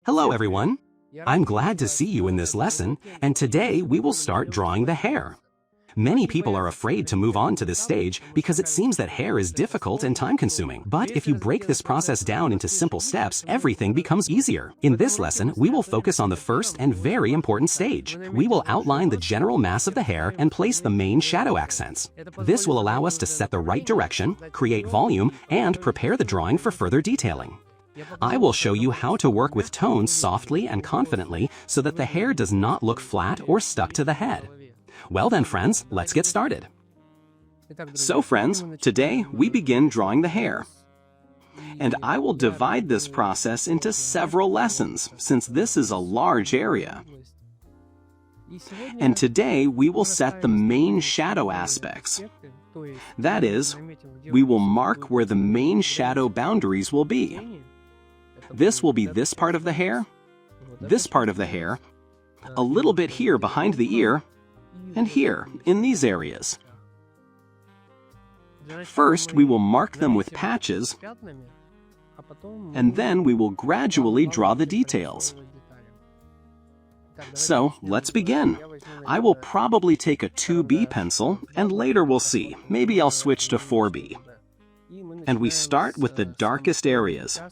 Hello everyone! I'm glad to see you in this lesson, and today we will start drawing the hair. Many people are afraid to move on to this stage because it seems that hair is difficult and time-consuming. But if you break this process down into simple steps, everything becomes easier. In this lesson, we will focus on the first and very important stage. We will outline the general mass of the hair and place the main shadow accents. This will allow us to set the right direction, create volume, and prepare the drawing for further detailing. I will show you how to work with tones softly and confidently so that the hair does not look flat or stuck to the head. Well then, friends, let's get started. So friends, today we begin drawing the hair. And I will divide this process into several lessons, since this is a large area. And today we will set the main shadow aspects. That is, we will mark where the main shadow boundaries will be. This will be this part of the hair, this part of the hair, a little bit here behind the ear, and here, in these areas. First, we will mark them with patches, and then we will gradually draw the details. So, let's begin. I will probably take a 2B pencil, and later we'll see. Maybe I'll switch to 4B. And we start with the darkest areas.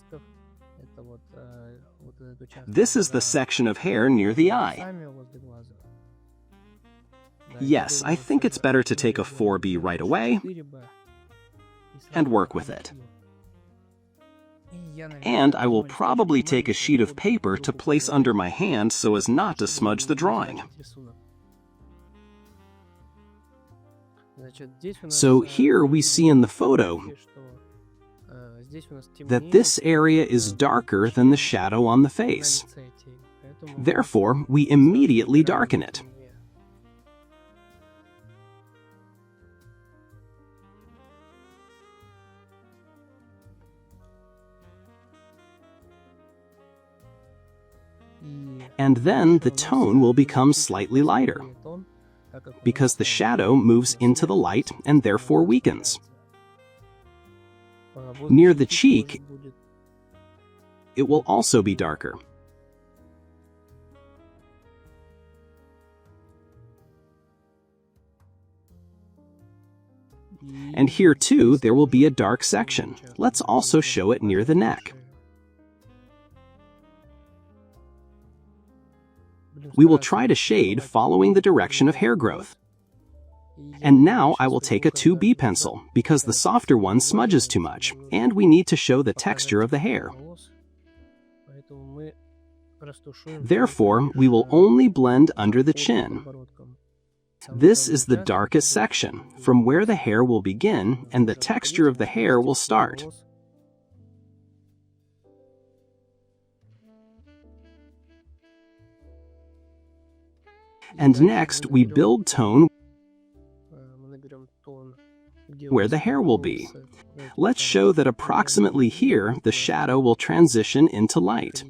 This is the section of hair near the eye. Yes, I think it's better to take a 4B right away and work with it. And I will probably take a sheet of paper to place under my hand so as not to smudge the drawing. So here we see in the photo that this area is darker than the shadow on the face. Therefore, we immediately darken it. And then the tone will become slightly lighter, because the shadow moves into the light and therefore weakens. Near the cheek, it will also be darker. And here too, there will be a dark section. Let's also show it near the neck. We will try to shade following the direction of hair growth. And now I will take a 2B pencil, because the softer one smudges too much, and we need to show the texture of the hair. Therefore, we will only blend under the chin. This is the darkest section, from where the hair will begin and the texture of the hair will start. And next, we build tone where the hair will be. Let's show that approximately here, the shadow will transition into light.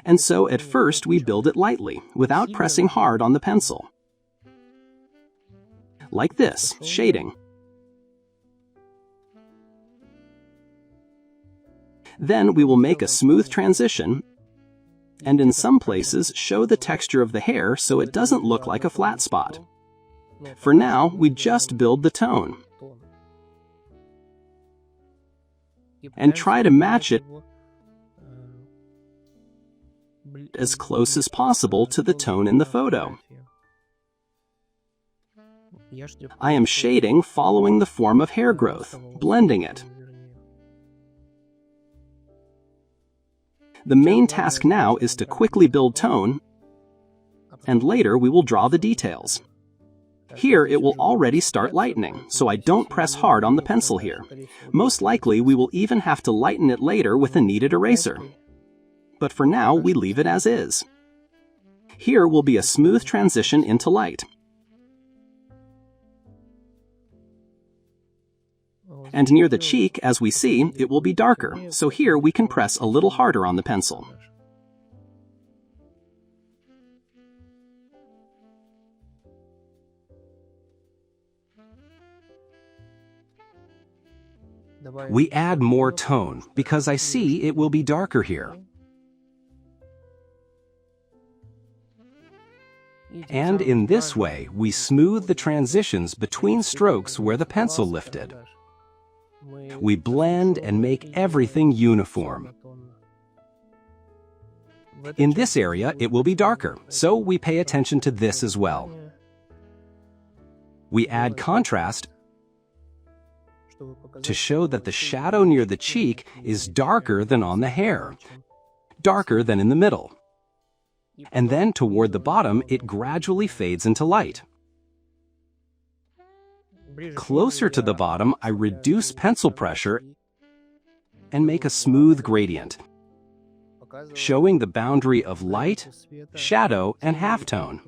And so at first, we build it lightly, without pressing hard on the pencil. Like this, shading. Then we will make a smooth transition, and in some places show the texture of the hair so it doesn't look like a flat spot. For now, we just build the tone. And try to match it as close as possible to the tone in the photo. I am shading following the form of hair growth, blending it. The main task now is to quickly build tone, and later we will draw the details. Here it will already start lightening, so I don't press hard on the pencil here. Most likely we will even have to lighten it later with a kneaded eraser. But for now we leave it as is. Here will be a smooth transition into light. And near the cheek, as we see, it will be darker, so here we can press a little harder on the pencil. We add more tone because I see it will be darker here. And in this way, we smooth the transitions between strokes where the pencil lifted. We blend and make everything uniform. In this area, it will be darker, so we pay attention to this as well. We add contrast to show that the shadow near the cheek is darker than on the hair, darker than in the middle. And then toward the bottom, it gradually fades into light. Closer to the bottom, I reduce pencil pressure and make a smooth gradient, showing the boundary of light, shadow, and halftone.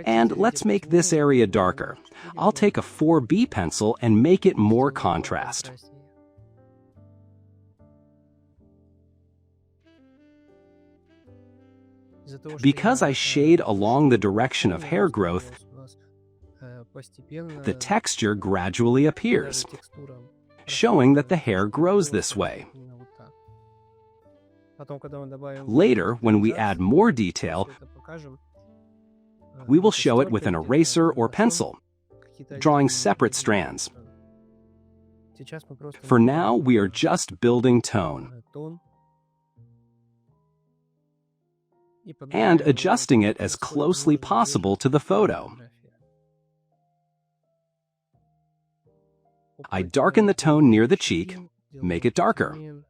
And let's make this area darker. I'll take a 4B pencil and make it more contrast. Because I shade along the direction of hair growth, the texture gradually appears, showing that the hair grows this way. Later, when we add more detail, we will show it with an eraser or pencil, drawing separate strands. For now, we are just building tone and adjusting it as closely possible to the photo. I darken the tone near the cheek, make it darker.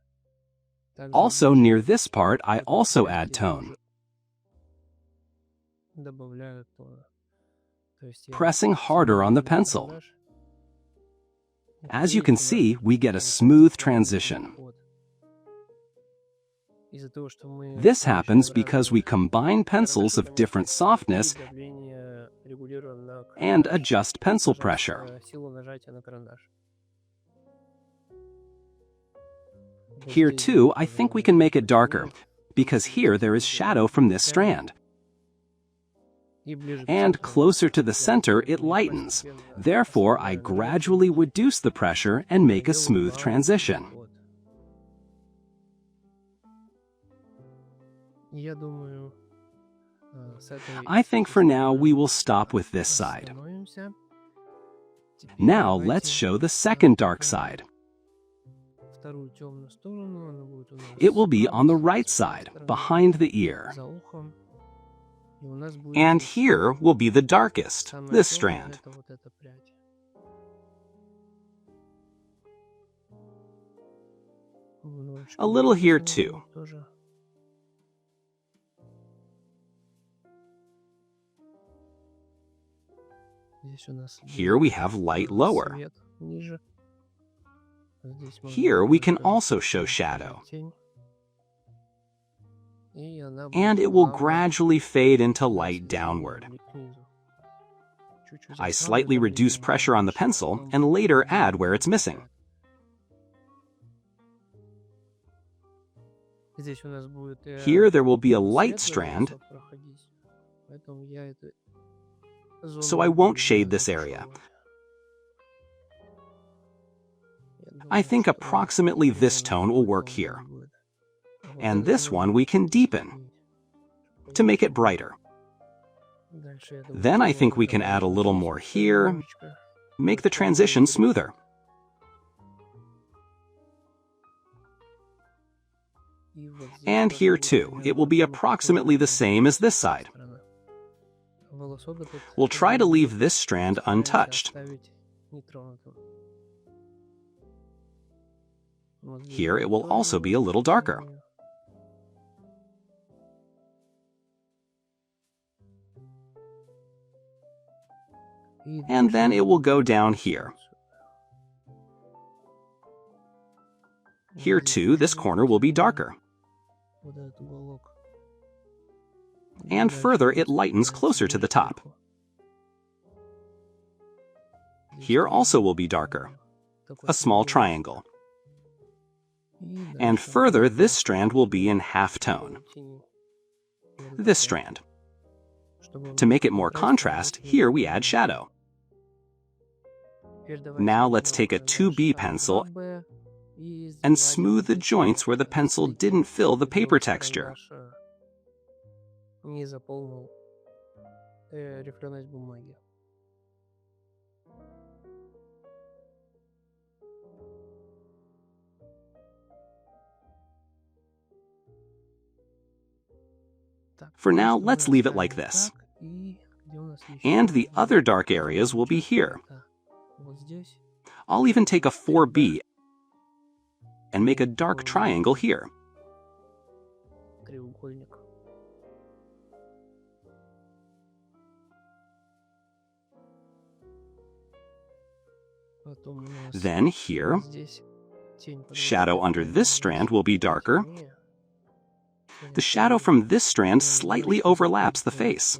Also, near this part, I also add tone, pressing harder on the pencil. As you can see, we get a smooth transition. This happens because we combine pencils of different softness and adjust pencil pressure. Here too, I think we can make it darker, because here there is shadow from this strand. And closer to the center, it lightens. Therefore, I gradually reduce the pressure and make a smooth transition. I think for now we will stop with this side. Now let's show the second dark side. It will be on the right side, behind the ear. And here will be the darkest, this strand. A little here too. Here we have light lower. Here we can also show shadow. And it will gradually fade into light downward. I slightly reduce pressure on the pencil and later add where it's missing. Here there will be a light strand, so I won't shade this area. I think approximately this tone will work here. And this one we can deepen to make it brighter. Then I think we can add a little more here, make the transition smoother. And here too, it will be approximately the same as this side. We'll try to leave this strand untouched. Here it will also be a little darker. And then it will go down here. Here too, this corner will be darker. And further, it lightens closer to the top. Here also will be darker, a small triangle. And further, this strand will be in halftone. This strand. To make it more contrast, here we add shadow. Now let's take a 2B pencil and smooth the joints where the pencil didn't fill the paper texture. For now, let's leave it like this. And the other dark areas will be here. I'll even take a 4B and make a dark triangle here. Then here, shadow under this strand will be darker. The shadow from this strand slightly overlaps the face.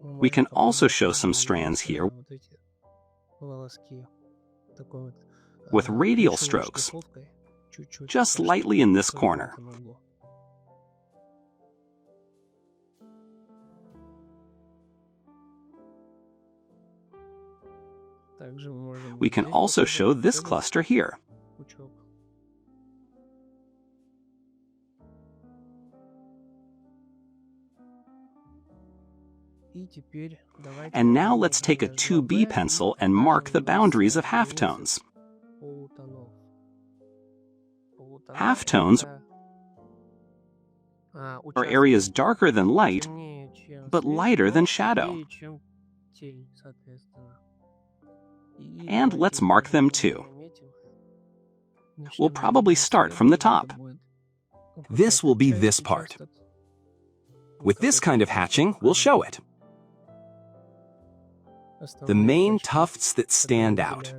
We can also show some strands here with radial strokes, just lightly in this corner. We can also show this cluster here. And now let's take a 2B pencil and mark the boundaries of halftones. Halftones are areas darker than light, but lighter than shadow. And let's mark them too. We'll probably start from the top. This will be this part. With this kind of hatching, we'll show it. The main tufts that stand out.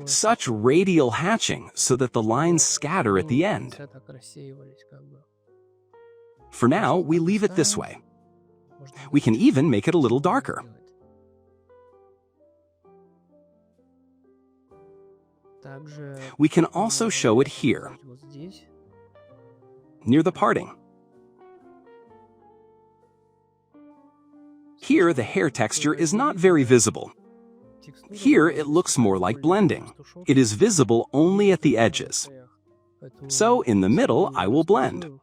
Such radial hatching so that the lines scatter at the end. For now, we leave it this way. We can even make it a little darker. We can also show it here, near the parting. Here, the hair texture is not very visible. Here, it looks more like blending. It is visible only at the edges. So, in the middle, I will blend.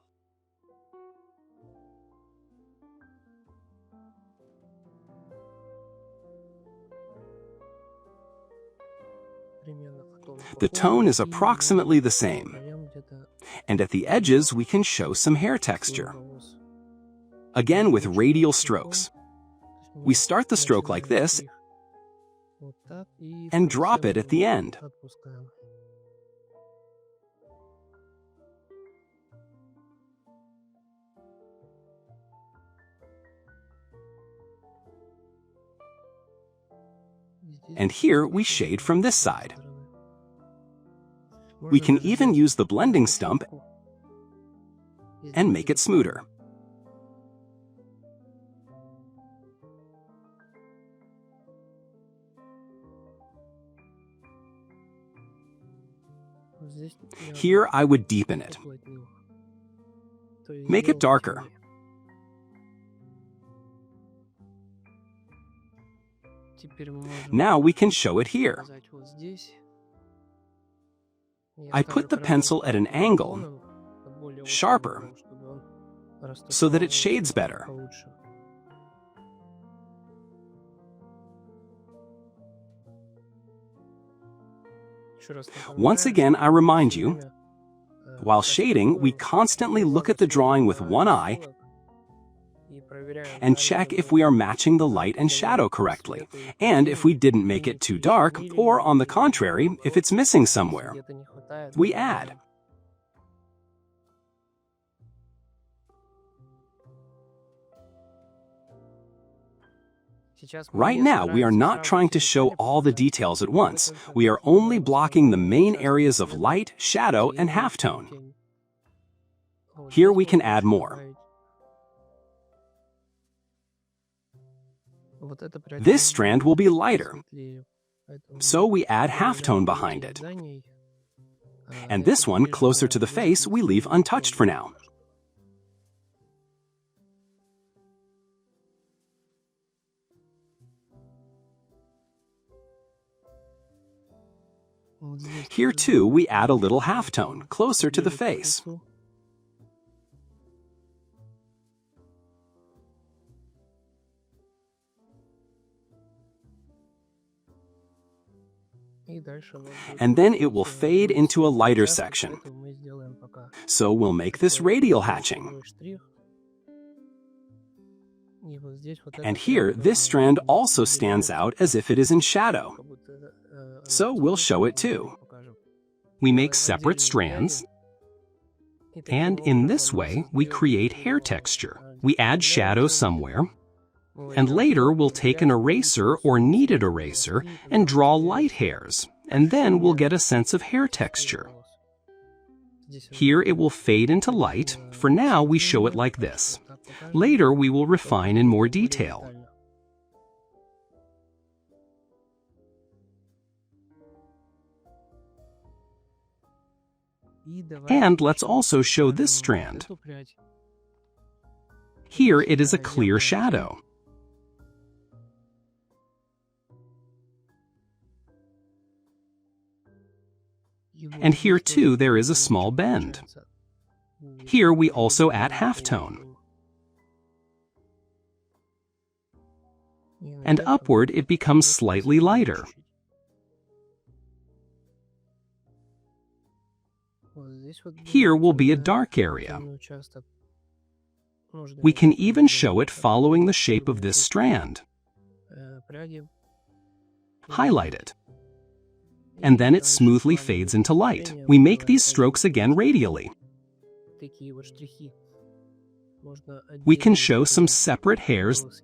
The tone is approximately the same. And at the edges, we can show some hair texture. Again, with radial strokes. We start the stroke like this and drop it at the end. And here we shade from this side. We can even use the blending stump and make it smoother. Here I would deepen it. Make it darker. Now we can show it here. I put the pencil at an angle, sharper, so that it shades better. Once again, I remind you, while shading, we constantly look at the drawing with one eye and check if we are matching the light and shadow correctly, and if we didn't make it too dark, or on the contrary, if it's missing somewhere. We add. Right now, we are not trying to show all the details at once. We are only blocking the main areas of light, shadow, and halftone. Here we can add more. This strand will be lighter, so we add halftone behind it. And this one, closer to the face, we leave untouched for now. Here too, we add a little halftone, closer to the face. And then it will fade into a lighter section. So we'll make this radial hatching. And here, this strand also stands out as if it is in shadow. So we'll show it too. We make separate strands, and in this way, we create hair texture. We add shadow somewhere, and later we'll take an eraser or kneaded eraser and draw light hairs, and then we'll get a sense of hair texture. Here it will fade into light. For now, we show it like this. Later, we will refine in more detail. And let's also show this strand. Here it is a clear shadow. And here too there is a small bend. Here we also add halftone. And upward it becomes slightly lighter. Here will be a dark area. We can even show it following the shape of this strand. Highlight it. And then it smoothly fades into light. We make these strokes again radially. We can show some separate hairs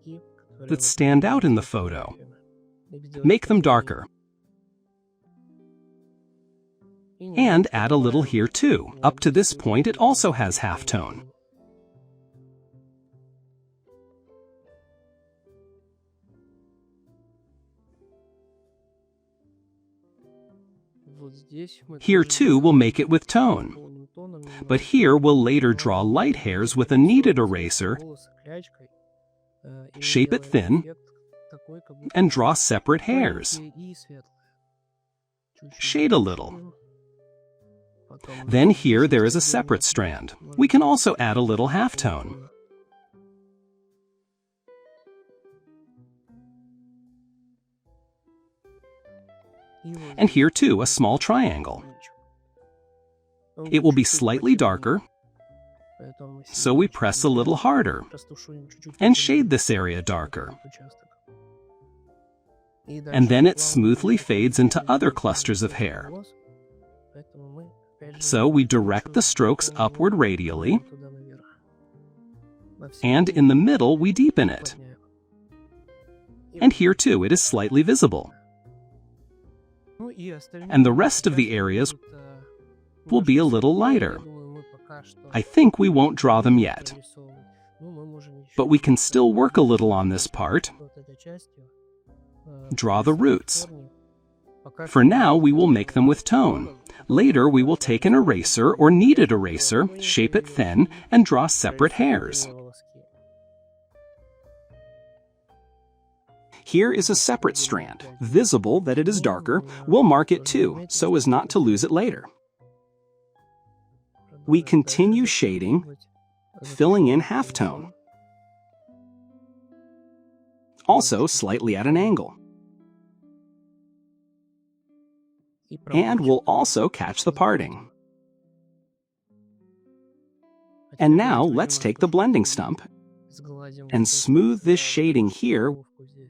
that stand out in the photo. Make them darker. And add a little here too. Up to this point it also has halftone. Here too we'll make it with tone. But here we'll later draw light hairs with a kneaded eraser, shape it thin, and draw separate hairs. Shade a little. Then here there is a separate strand. We can also add a little halftone. And here too a small triangle. It will be slightly darker, so we press a little harder and shade this area darker. And then it smoothly fades into other clusters of hair. So we direct the strokes upward radially, and in the middle we deepen it. And here too it is slightly visible. And the rest of the areas will be a little lighter. I think we won't draw them yet, but we can still work a little on this part. Draw the roots. For now, we will make them with tone. Later, we will take an eraser or kneaded eraser, shape it thin, and draw separate hairs. Here is a separate strand. Visible that it is darker, we'll mark it too, so as not to lose it later. We continue shading, filling in halftone. Also slightly at an angle. And we'll also catch the parting. And now let's take the blending stump and smooth this shading here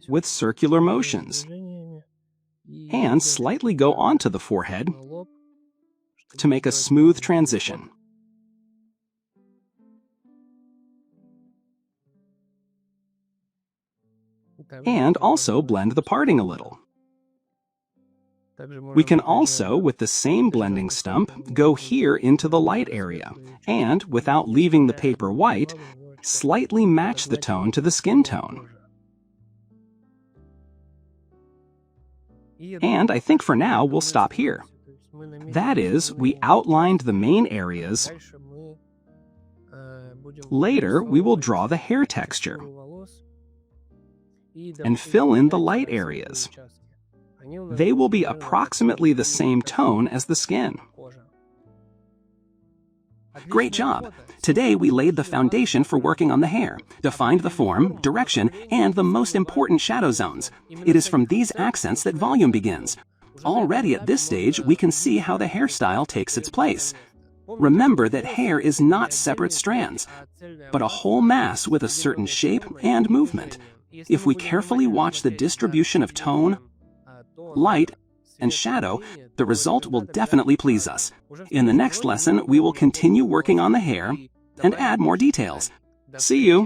with circular motions, and slightly go onto the forehead to make a smooth transition. And also blend the parting a little. We can also, with the same blending stump, go here into the light area, and, without leaving the paper white, slightly match the tone to the skin tone. And I think for now we'll stop here. That is, we outlined the main areas. Later, we will draw the hair texture and fill in the light areas. They will be approximately the same tone as the skin. Great job! Today we laid the foundation for working on the hair, defined the form, direction, and the most important shadow zones. It is from these accents that volume begins. Already at this stage, we can see how the hairstyle takes its place. Remember that hair is not separate strands, but a whole mass with a certain shape and movement. If we carefully watch the distribution of tone, light, and shadow, the result will definitely please us. In the next lesson, we will continue working on the hair and add more details. See you!